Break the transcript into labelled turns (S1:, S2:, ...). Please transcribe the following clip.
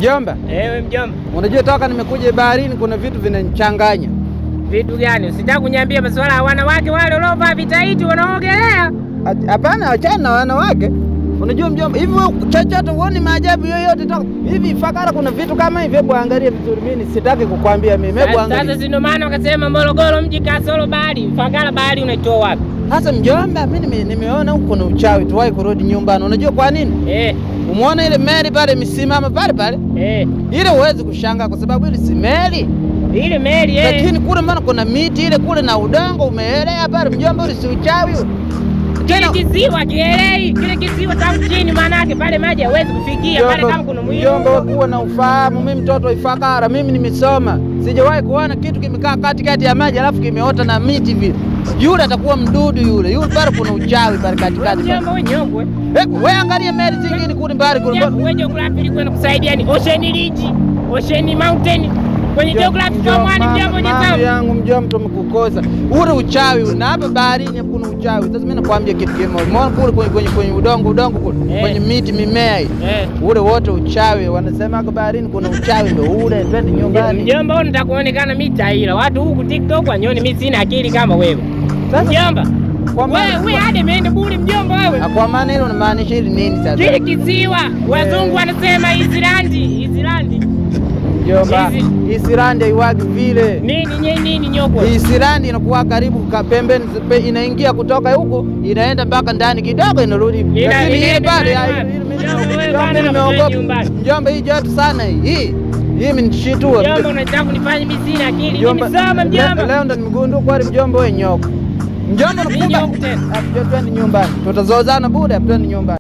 S1: Mjomba.
S2: Ewe mjomba.
S1: Unajua toka nimekuja baharini kuna vitu vinanichanganya.
S2: Vitu gani? Usitaka kuniambia masuala ya wanawake wale waliovaa vitaiti wanaogelea?
S1: Hapana, achana na wanawake. Unajua mjomba, hivi chochote uone maajabu yoyote toka. Hivi Fakara kuna vitu kama hivi, hebu angalia vizuri, mimi sitaki kukwambia mimi. Hebu angalia. Sasa
S2: ndio maana wakasema Morogoro mji kasoro bahari. Fakara bahari unaitoa wapi?
S1: Sasa mjomba, mimi nimeona huko kuna uchawi, tuwahi kurudi nyumbani. Unajua kwa nini? Umeona ile meli pale misimama pale? Ile huwezi kushangaa kwa sababu ile si meli.
S2: Ile meli
S1: lakini kule mbona kuna miti ile kule na udongo umeelea pale mjomba, ile si uchawi.
S2: Kile kisiwa kielei, kile kisiwa tangu chini maana yake pale maji hawezi kufikia pale kama kuna mwili.
S1: Mjomba kuwa na ufahamu, mimi mtoto wa Ifakara, mimi nimesoma. Sijawahi kuona kitu kimekaa katikati ya maji alafu kimeota na miti vile. Yule atakuwa mdudu yule pale kuna uchawi pale katikati.
S2: Mjomba wewe nyogwe.
S1: Wewe angalia meli zingine kule mbali kule.
S2: Wewe geography ilikuwa inakusaidia ni Ocean Ridge, Ocean Mountain. Kwenye geography kama mwani mjomba unyesamu.
S1: Yangu mjomba tumekukosa. Ule uchawi na hapa baharini kuna uchawi. Sasa mimi nakwambia kitu kimoja. Umeona kule kwenye udongo kule, kwenye miti mimea hii. Ule wote uchawi, wanasema hapa baharini kuna uchawi ndio ule, twende nyumbani.
S2: Mjomba wewe unataka kuonekana mimi taila. Watu huku TikTok wanyoni mimi sina akili kama wewe. Mjomba. Wewe hadi meende bure mjomba wewe.
S1: Kwa maana hilo unamaanisha hili nini sasa?
S2: Kile kisiwa wazungu wanasema Islandi.
S1: Mjomba, Islandi haiwagi vile.
S2: Nini nyoko?
S1: Islandi inakuwa karibu pembeni, inaingia kutoka huko inaenda mpaka ndani kidogo inarudi. Lakini ile pale mjomba, hii joto sana hii. Hii mnishitua.
S2: Mjomba unataka kunifanya mimi sina akili. Mimi soma mjomba.
S1: Leo ndo nimegundua kwa mjomba wewe nyoko. Mjomba nakupa. Twende nyumbani. Tutazozana bure, twende nyumbani.